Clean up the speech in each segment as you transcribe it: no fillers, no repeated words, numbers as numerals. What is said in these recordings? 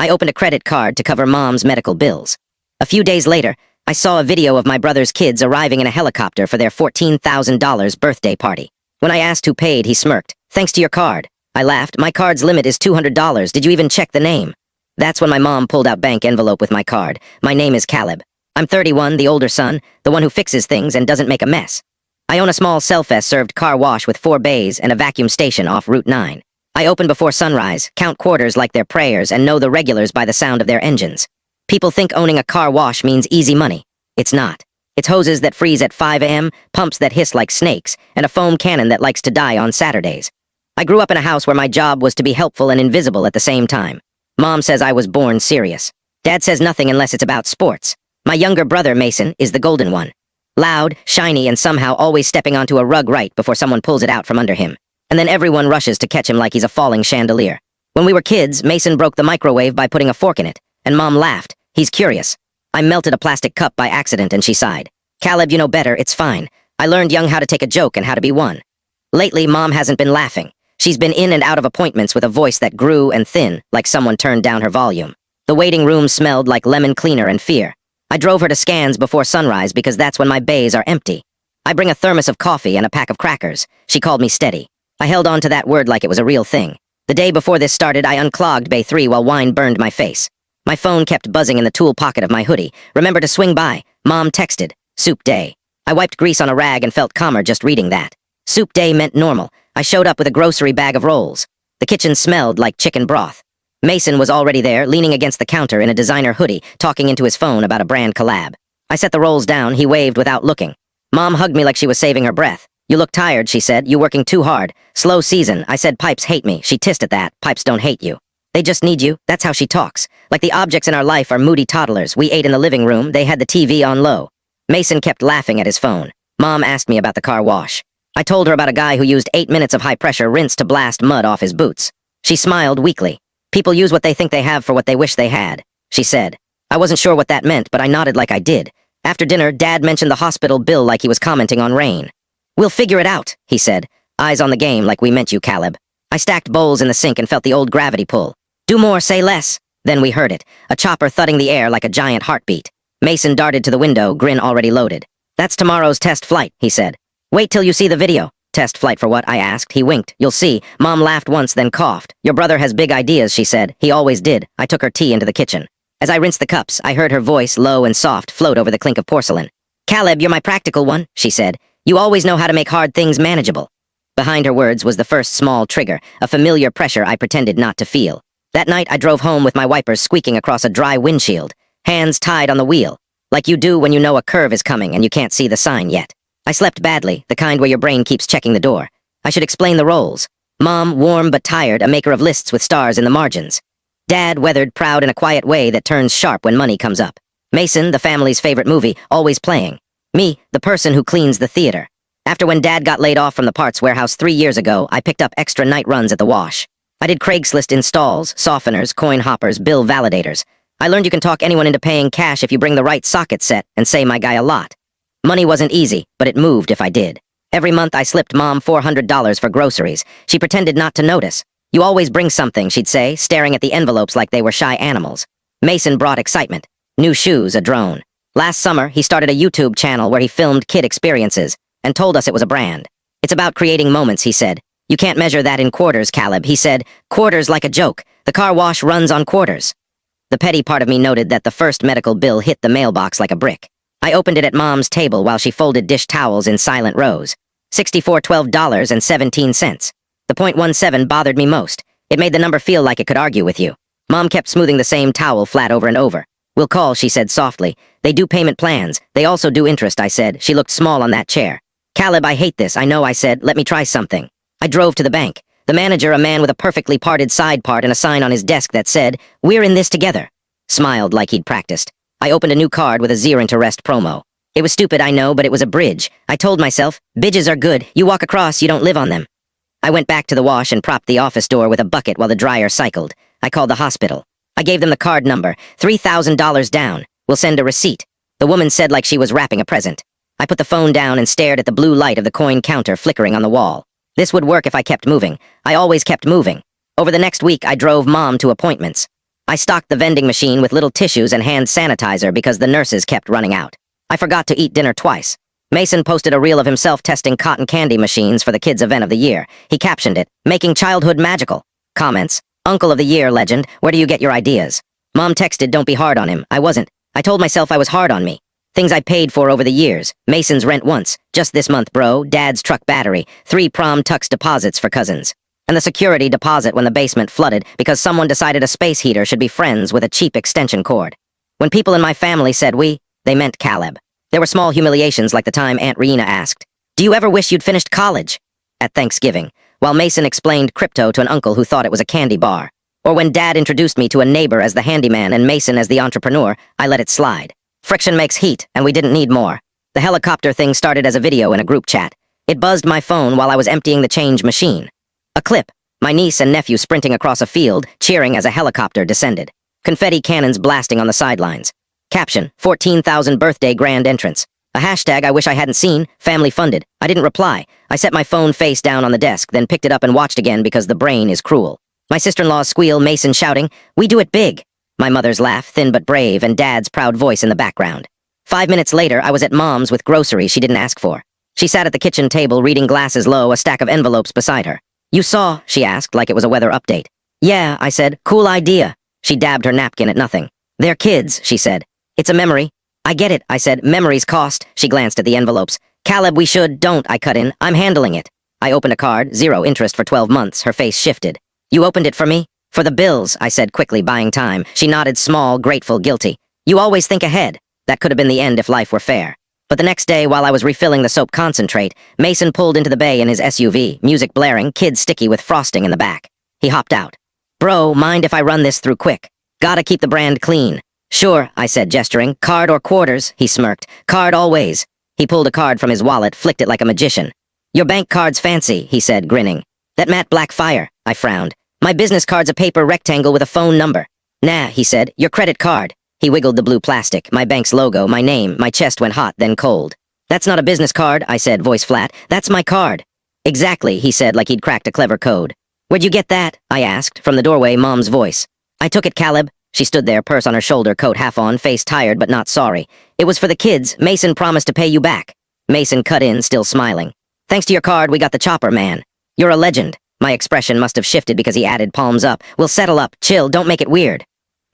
I opened a credit card to cover Mom's medical bills. A few days later, I saw a video of my brother's kids arriving in a helicopter for their $14,000 birthday party. When I asked who paid, he smirked. "Thanks to your card." I laughed. "My card's limit is $200. Did you even check the name?" That's when my mom pulled out bank envelope with my card. "My name is Caleb. I'm 31, the older son, the one who fixes things and doesn't make a mess. I own a small self-served car wash with 4 bays and a vacuum station off Route 9. I open before sunrise, count quarters like they're prayers, and know the regulars by the sound of their engines. People think owning a car wash means easy money. It's not. It's hoses that freeze at 5 a.m., pumps that hiss like snakes, and a foam cannon that likes to die on Saturdays. I grew up in a house where my job was to be helpful and invisible at the same time. Mom says I was born serious. Dad says nothing unless it's about sports. My younger brother, Mason, is the golden one. Loud, shiny, and somehow always stepping onto a rug right before someone pulls it out from under him. And then everyone rushes to catch him like he's a falling chandelier. When we were kids, Mason broke the microwave by putting a fork in it, and Mom laughed. "He's curious." I melted a plastic cup by accident and she sighed. "Caleb, you know better, it's fine. I learned young how to take a joke and how to be one." Lately, Mom hasn't been laughing. She's been in and out of appointments with a voice that grew and thin, like someone turned down her volume. The waiting room smelled like lemon cleaner and fear. I drove her to scans before sunrise because that's when my bays are empty. I bring a thermos of coffee and a pack of crackers. She called me steady. I held on to that word like it was a real thing. The day before this started, I unclogged Bay 3 while wine burned my face. My phone kept buzzing in the tool pocket of my hoodie. "Remember to swing by." Mom texted. "Soup day." I wiped grease on a rag and felt calmer just reading that. Soup day meant normal. I showed up with a grocery bag of rolls. The kitchen smelled like chicken broth. Mason was already there, leaning against the counter in a designer hoodie, talking into his phone about a brand collab. I set the rolls down. He waved without looking. Mom hugged me like she was saving her breath. "You look tired," she said. "You working too hard. Slow season." I said, "Pipes hate me." She tissed at that. "Pipes don't hate you. They just need you." That's how she talks. Like the objects in our life are moody toddlers. We ate in the living room. They had the TV on low. Mason kept laughing at his phone. Mom asked me about the car wash. I told her about a guy who used 8 minutes of high-pressure rinse to blast mud off his boots. She smiled weakly. "People use what they think they have for what they wish they had," she said. I wasn't sure what that meant, but I nodded like I did. After dinner, Dad mentioned the hospital bill like he was commenting on rain. "We'll figure it out," he said. "Eyes on the game like we meant you, Caleb." I stacked bowls in the sink and felt the old gravity pull. "Do more, say less." Then we heard it, a chopper thudding the air like a giant heartbeat. Mason darted to the window, grin already loaded. "That's tomorrow's test flight," he said. "Wait till you see the video." "Test flight for what?" I asked. He winked. "You'll see." Mom laughed once, then coughed. "Your brother has big ideas," she said. "He always did." I took her tea into the kitchen. As I rinsed the cups, I heard her voice, low and soft, float over the clink of porcelain. "Caleb, you're my practical one," she said. "You always know how to make hard things manageable." Behind her words was the first small trigger, a familiar pressure I pretended not to feel. That night, I drove home with my wipers squeaking across a dry windshield, hands tied on the wheel, like you do when you know a curve is coming and you can't see the sign yet. I slept badly, the kind where your brain keeps checking the door. I should explain the roles. Mom, warm but tired, a maker of lists with stars in the margins. Dad, weathered, proud in a quiet way that turns sharp when money comes up. Mason, the family's favorite movie, always playing. Me, the person who cleans the theater. After when Dad got laid off from the parts warehouse 3 years ago, I picked up extra night runs at the wash. I did Craigslist installs, softeners, coin hoppers, bill validators. I learned you can talk anyone into paying cash if you bring the right socket set and say my guy a lot. Money wasn't easy, but it moved if I did. Every month I slipped Mom $400 for groceries. She pretended not to notice. "You always bring something," she'd say, staring at the envelopes like they were shy animals. Mason brought excitement. New shoes, a drone. Last summer, he started a YouTube channel where he filmed kid experiences and told us it was a brand. "It's about creating moments," he said. "You can't measure that in quarters, Caleb," he said. "Quarters like a joke. The car wash runs on quarters." The petty part of me noted that the first medical bill hit the mailbox like a brick. I opened it at Mom's table while she folded dish towels in silent rows. $6412.17. The .17 bothered me most. It made the number feel like it could argue with you. Mom kept smoothing the same towel flat over and over. "We'll call," she said softly. "They do payment plans. They also do interest," I said. She looked small on that chair. "Caleb, I hate this. I know," I said. "Let me try something." I drove to the bank. The manager, a man with a perfectly parted side part and a sign on his desk that said, "We're in this together," smiled like he'd practiced. I opened a new card with a zero to rest promo. It was stupid, I know, but it was a bridge. I told myself, bridges are good. You walk across, you don't live on them. I went back to the wash and propped the office door with a bucket while the dryer cycled. I called the hospital. I gave them the card number, $3,000 down. "We'll send a receipt." The woman said like she was wrapping a present. I put the phone down and stared at the blue light of the coin counter flickering on the wall. This would work if I kept moving. I always kept moving. Over the next week, I drove Mom to appointments. I stocked the vending machine with little tissues and hand sanitizer because the nurses kept running out. I forgot to eat dinner twice. Mason posted a reel of himself testing cotton candy machines for the kids' event of the year. He captioned it, "Making childhood magical." Comments, "Uncle of the Year legend, where do you get your ideas?" Mom texted, "Don't be hard on him." I wasn't. I told myself I was hard on me. Things I paid for over the years. Mason's rent once. Just this month, bro. Dad's truck battery. 3 prom tux deposits for cousins. And the security deposit when the basement flooded because someone decided a space heater should be friends with a cheap extension cord. When people in my family said we, they meant Caleb. There were small humiliations like the time Aunt Rena asked, "Do you ever wish you'd finished college?" at Thanksgiving, while Mason explained crypto to an uncle who thought it was a candy bar. Or when Dad introduced me to a neighbor as the handyman and Mason as the entrepreneur, I let it slide. Friction makes heat, and we didn't need more. The helicopter thing started as a video in a group chat. It buzzed my phone while I was emptying the change machine. A clip, my niece and nephew sprinting across a field, cheering as a helicopter descended. Confetti cannons blasting on the sidelines. Caption, 14,000 birthday grand entrance. A hashtag I wish I hadn't seen, family funded. I didn't reply. I set my phone face down on the desk, then picked it up and watched again because the brain is cruel. My sister-in-law's squeal, Mason shouting, "We do it big." My mother's laugh, thin but brave, and Dad's proud voice in the background. 5 minutes later, I was at Mom's with groceries she didn't ask for. She sat at the kitchen table reading glasses low, a stack of envelopes beside her. "You saw?" she asked, like it was a weather update. "Yeah," I said. "Cool idea." She dabbed her napkin at nothing. "They're kids," she said. "It's a memory." "I get it," I said. "Memories cost." She glanced at the envelopes. "Caleb, we should." "Don't," I cut in. "I'm handling it." I opened a card, 0 interest for 12 months. Her face shifted. "You opened it for me?" "For the bills," I said quickly, buying time. She nodded, small, grateful, guilty. "You always think ahead." That could have been the end if life were fair. But the next day, while I was refilling the soap concentrate, Mason pulled into the bay in his SUV, music blaring, kids sticky with frosting in the back. He hopped out. "Bro, mind if I run this through quick? Gotta keep the brand clean." "Sure," I said, gesturing. "Card or quarters?" He smirked. "Card always." He pulled a card from his wallet, flicked it like a magician. "Your bank card's fancy," he said, grinning. "That matte black fire." I frowned. "My business card's a paper rectangle with a phone number." "Nah," he said. "Your credit card." He wiggled the blue plastic, my bank's logo, my name. My chest went hot, then cold. "That's not a business card," I said, voice flat. "That's my card." "Exactly," he said, like he'd cracked a clever code. "Where'd you get that?" I asked, from the doorway, Mom's voice. "I took it, Caleb." She stood there, purse on her shoulder, coat half on, face tired but not sorry. "It was for the kids. Mason promised to pay you back." Mason cut in, still smiling. "Thanks to your card, we got the chopper, man. You're a legend." My expression must have shifted because he added, palms up. "We'll settle up. Chill, don't make it weird."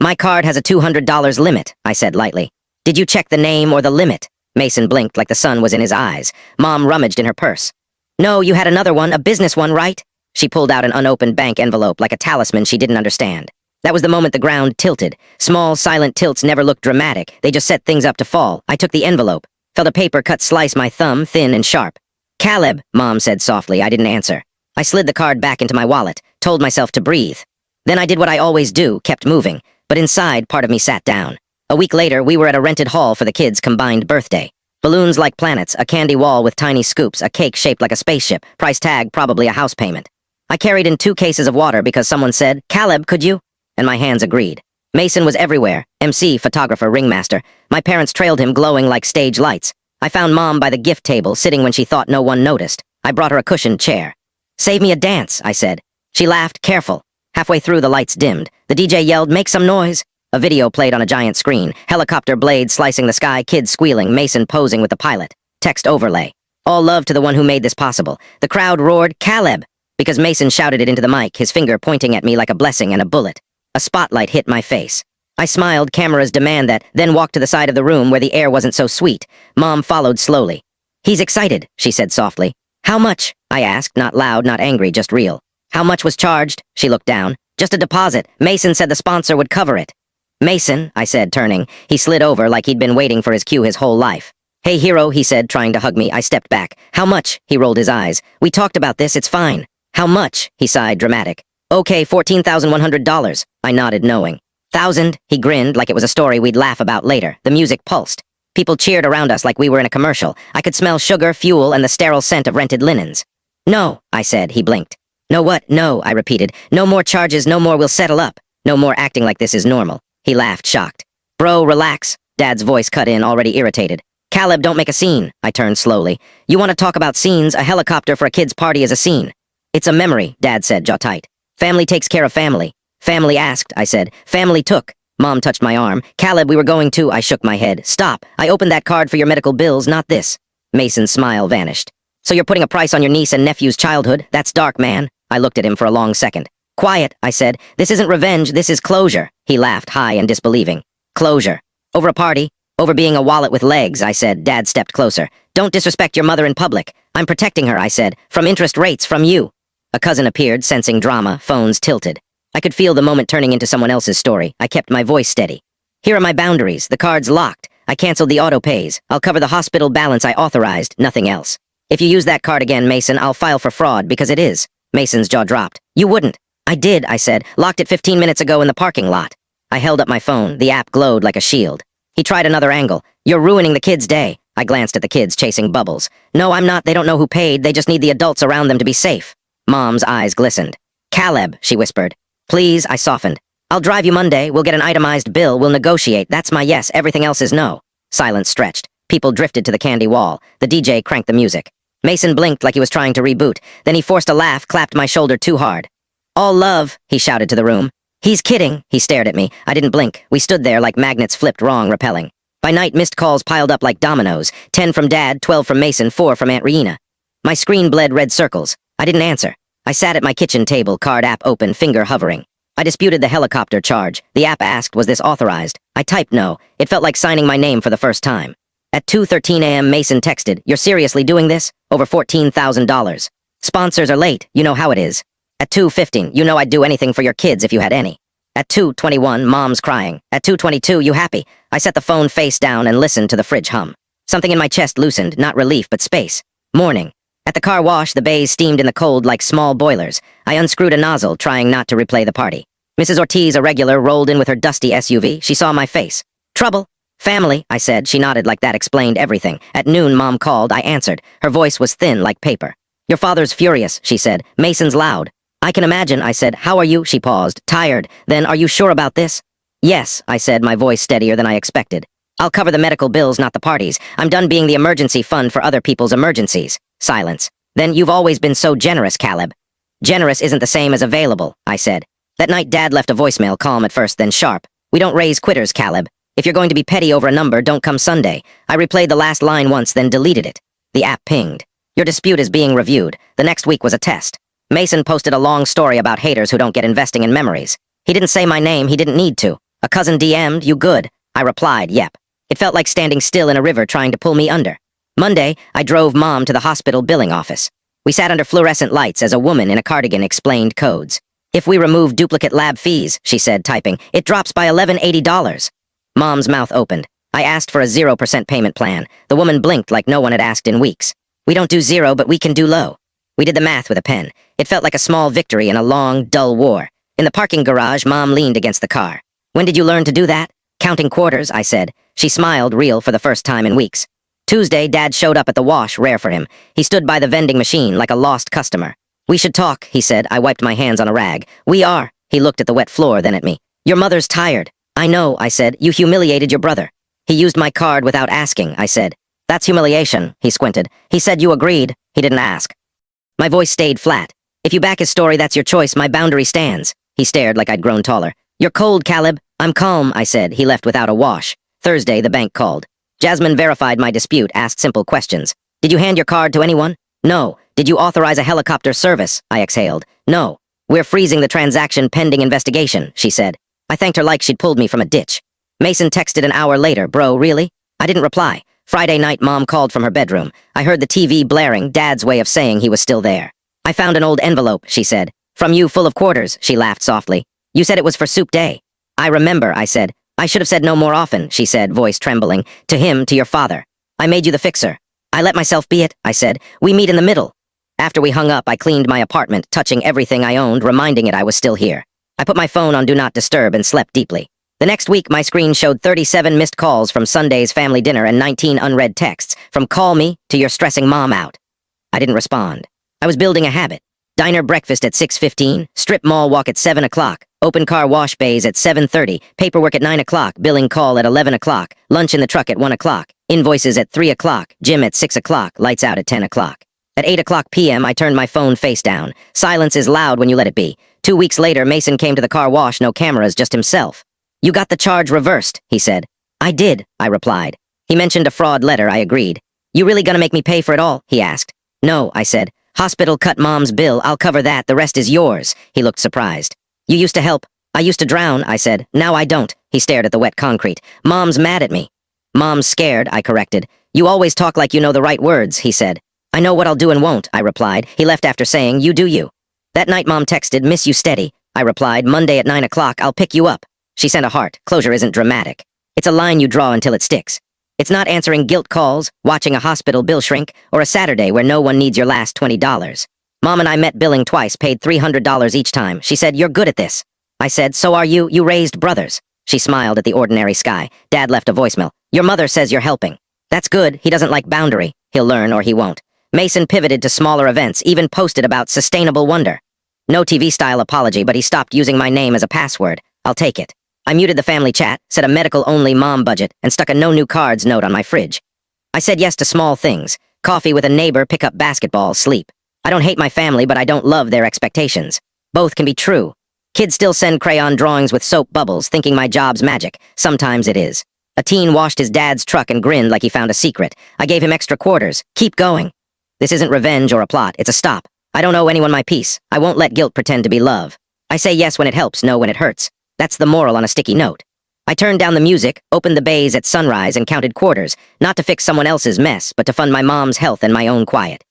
"My card has a $200 limit," I said lightly. "Did you check the name or the limit?" Mason blinked like the sun was in his eyes. Mom rummaged in her purse. "No, you had another one, a business one, right?" She pulled out an unopened bank envelope like a talisman she didn't understand. That was the moment the ground tilted. Small, silent tilts never looked dramatic. They just set things up to fall. I took the envelope. Felt a paper cut slice my thumb, thin and sharp. "Caleb," Mom said softly. I didn't answer. I slid the card back into my wallet, told myself to breathe. Then I did what I always do, kept moving. But inside, part of me sat down. A week later, we were at a rented hall for the kids' combined birthday. Balloons like planets, a candy wall with tiny scoops, a cake shaped like a spaceship, price tag probably a house payment. I carried in 2 cases of water because someone said, "Caleb, could you?" And my hands agreed. Mason was everywhere. MC, photographer, ringmaster. My parents trailed him, glowing like stage lights. I found Mom by the gift table, sitting when she thought no one noticed. I brought her a cushioned chair. "Save me a dance," I said. She laughed, careful. Halfway through, the lights dimmed. The DJ yelled, "Make some noise." A video played on a giant screen. Helicopter blades slicing the sky, kids squealing, Mason posing with the pilot. Text overlay. "All love to the one who made this possible." The crowd roared, "Caleb!" because Mason shouted it into the mic, his finger pointing at me like a blessing and a bullet. A spotlight hit my face. I smiled, cameras demand that, then walked to the side of the room where the air wasn't so sweet. Mom followed slowly. "He's excited," she said softly. "How much?" I asked, not loud, not angry, just real. "How much was charged?" She looked down. "Just a deposit. Mason said the sponsor would cover it." "Mason," I said, turning. He slid over like he'd been waiting for his cue his whole life. "Hey, hero," he said, trying to hug me. I stepped back. "How much?" He rolled his eyes. "We talked about this, it's fine." "How much?" He sighed, dramatic. "Okay, $14,100. I nodded, knowing. "1,000, he grinned like it was a story we'd laugh about later. The music pulsed. People cheered around us like we were in a commercial. I could smell sugar, fuel, and the sterile scent of rented linens. "No," I said. He blinked. "No what? No," I repeated. "No more charges, no more we'll settle up. No more acting like this is normal." He laughed, shocked. "Bro, relax." Dad's voice cut in, already irritated. "Caleb, don't make a scene." I turned slowly. "You want to talk about scenes? A helicopter for a kid's party is a scene." "It's a memory," Dad said, jaw tight. "Family takes care of family." Family asked, I said. Family took. Mom touched my arm. Caleb, we were going to. I shook my head. Stop. I opened that card for your medical bills, not this. Mason's smile vanished. So you're putting a price on your niece and nephew's childhood? That's dark, man. I looked at him for a long second. Quiet, I said. This isn't revenge, this is closure. He laughed, high and disbelieving. Closure. Over a party? Over being a wallet with legs, I said. Dad stepped closer. Don't disrespect your mother in public. I'm protecting her, I said. From interest rates, from you. A cousin appeared, sensing drama, phones tilted. I could feel the moment turning into someone else's story. I kept my voice steady. Here are my boundaries. The card's locked. I canceled the auto pays. I'll cover the hospital balance I authorized, nothing else. If you use that card again, Mason, I'll file for fraud, because it is. Mason's jaw dropped. You wouldn't. I did, I said. Locked it 15 minutes ago in the parking lot. I held up my phone. The app glowed like a shield. He tried another angle. You're ruining the kids' day. I glanced at the kids chasing bubbles. No, I'm not. They don't know who paid. They just need the adults around them to be safe. Mom's eyes glistened. Caleb, she whispered. Please, I softened. I'll drive you Monday. We'll get an itemized bill. We'll negotiate. That's my yes. Everything else is no. Silence stretched. People drifted to the candy wall. The DJ cranked the music. Mason blinked like he was trying to reboot. Then he forced a laugh, clapped my shoulder too hard. All love, he shouted to the room. He's kidding. He stared at me. I didn't blink. We stood there like magnets flipped wrong, repelling. By night, missed calls piled up like dominoes. 10 from Dad, 12 from Mason, 4 from Aunt Riena. My screen bled red circles. I didn't answer. I sat at my kitchen table, card app open, finger hovering. I disputed the helicopter charge. The app asked, was this authorized? I typed no. It felt like signing my name for the first time. At 2:13 a.m., Mason texted, you're seriously doing this? Over $14,000. Sponsors are late. You know how it is. At 2:15, you know I'd do anything for your kids if you had any. At 2:21, Mom's crying. At 2:22, you happy? I set the phone face down and listened to the fridge hum. Something in my chest loosened, not relief, but space. Morning. At the car wash, the bays steamed in the cold like small boilers. I unscrewed a nozzle, trying not to replay the party. Mrs. Ortiz, a regular, rolled in with her dusty SUV. She saw my face. Trouble? Family, I said. She nodded like that explained everything. At noon, Mom called. I answered. Her voice was thin like paper. Your father's furious, she said. Mason's loud. I can imagine, I said. How are you? She paused. Tired. Then, are you sure about this? Yes, I said, my voice steadier than I expected. I'll cover the medical bills, not the parties. I'm done being the emergency fund for other people's emergencies. Silence. Then you've always been so generous, Caleb. Generous isn't the same as available, I said. That night, Dad left a voicemail, calm at first, then sharp. We don't raise quitters, Caleb. If you're going to be petty over a number, don't come Sunday. I replayed the last line once, then deleted it. The app pinged. Your dispute is being reviewed. The next week was a test. Mason posted a long story about haters who don't get investing in memories. He didn't say my name, he didn't need to. A cousin DM'd, you good? I replied, yep. It felt like standing still in a river trying to pull me under. Monday, I drove Mom to the hospital billing office. We sat under fluorescent lights as a woman in a cardigan explained codes. If we remove duplicate lab fees, she said, typing, it drops by $1180. Mom's mouth opened. I asked for a 0% payment plan. The woman blinked like no one had asked in weeks. We don't do zero, but we can do low. We did the math with a pen. It felt like a small victory in a long, dull war. In the parking garage, Mom leaned against the car. When did you learn to do that? Counting quarters, I said. She smiled, real for the first time in weeks. Tuesday, Dad showed up at the wash, rare for him. He stood by the vending machine like a lost customer. We should talk, he said. I wiped my hands on a rag. We are. He looked at the wet floor, then at me. Your mother's tired. I know, I said. You humiliated your brother. He used my card without asking, I said. That's humiliation, he squinted. He said you agreed. He didn't ask. My voice stayed flat. If you back his story, that's your choice. My boundary stands. He stared like I'd grown taller. You're cold, Caleb. I'm calm, I said. He left without a wash. Thursday, the bank called. Jasmine verified my dispute, asked simple questions. Did you hand your card to anyone? No. Did you authorize a helicopter service? I exhaled. No. We're freezing the transaction pending investigation, she said. I thanked her like she'd pulled me from a ditch. Mason texted an hour later. Bro, really? I didn't reply. Friday night, Mom called from her bedroom. I heard the TV blaring, Dad's way of saying he was still there. I found an old envelope, she said. From you, full of quarters, she laughed softly. You said it was for soup day. I remember, I said. I should have said no more often, she said, voice trembling. To him, to your father. I made you the fixer. I let myself be it, I said. We meet in the middle. After we hung up, I cleaned my apartment, touching everything I owned, reminding it I was still here. I put my phone on Do Not Disturb and slept deeply. The next week, my screen showed 37 missed calls from Sunday's family dinner and 19 unread texts, from call me to you're stressing Mom out. I didn't respond. I was building a habit. Diner breakfast at 6:15, strip mall walk at 7 o'clock, open car wash bays at 7:30, paperwork at 9 o'clock, billing call at 11 o'clock, lunch in the truck at 1 o'clock, invoices at 3 o'clock, gym at 6 o'clock, lights out at 10 o'clock. At 8 o'clock p.m., I turned my phone face down. Silence is loud when you let it be. 2 weeks later, Mason came to the car wash, no cameras, just himself. You got the charge reversed, he said. I did, I replied. He mentioned a fraud letter, I agreed. You really gonna make me pay for it all, he asked. No, I said. Hospital cut Mom's bill, I'll cover that, the rest is yours. He looked surprised. You used to help. I used to drown, I said. Now I don't. He stared at the wet concrete. Mom's mad at me. Mom's scared, I corrected. You always talk like you know the right words, he said. I know what I'll do and won't, I replied. He left after saying, you do you. That night Mom texted, miss you steady. I replied, Monday at 9 o'clock, I'll pick you up. She sent a heart. Closure isn't dramatic. It's a line you draw until it sticks. It's not answering guilt calls, watching a hospital bill shrink, or a Saturday where no one needs your last $20. Mom and I met billing twice, paid $300 each time. She said, you're good at this. I said, so are you. You raised brothers. She smiled at the ordinary sky. Dad left a voicemail. Your mother says you're helping. That's good. He doesn't like boundary. He'll learn or he won't. Mason pivoted to smaller events, even posted about sustainable wonder. No TV-style apology, but he stopped using my name as a password. I'll take it. I muted the family chat, set a medical-only mom budget, and stuck a no new cards note on my fridge. I said yes to small things. Coffee with a neighbor, pick up basketball, sleep. I don't hate my family, but I don't love their expectations. Both can be true. Kids still send crayon drawings with soap bubbles, thinking my job's magic. Sometimes it is. A teen washed his dad's truck and grinned like he found a secret. I gave him extra quarters. Keep going. This isn't revenge or a plot, it's a stop. I don't owe anyone my peace. I won't let guilt pretend to be love. I say yes when it helps, no when it hurts. That's the moral on a sticky note. I turned down the music, opened the bays at sunrise, and counted quarters, not to fix someone else's mess, but to fund my mom's health and my own quiet.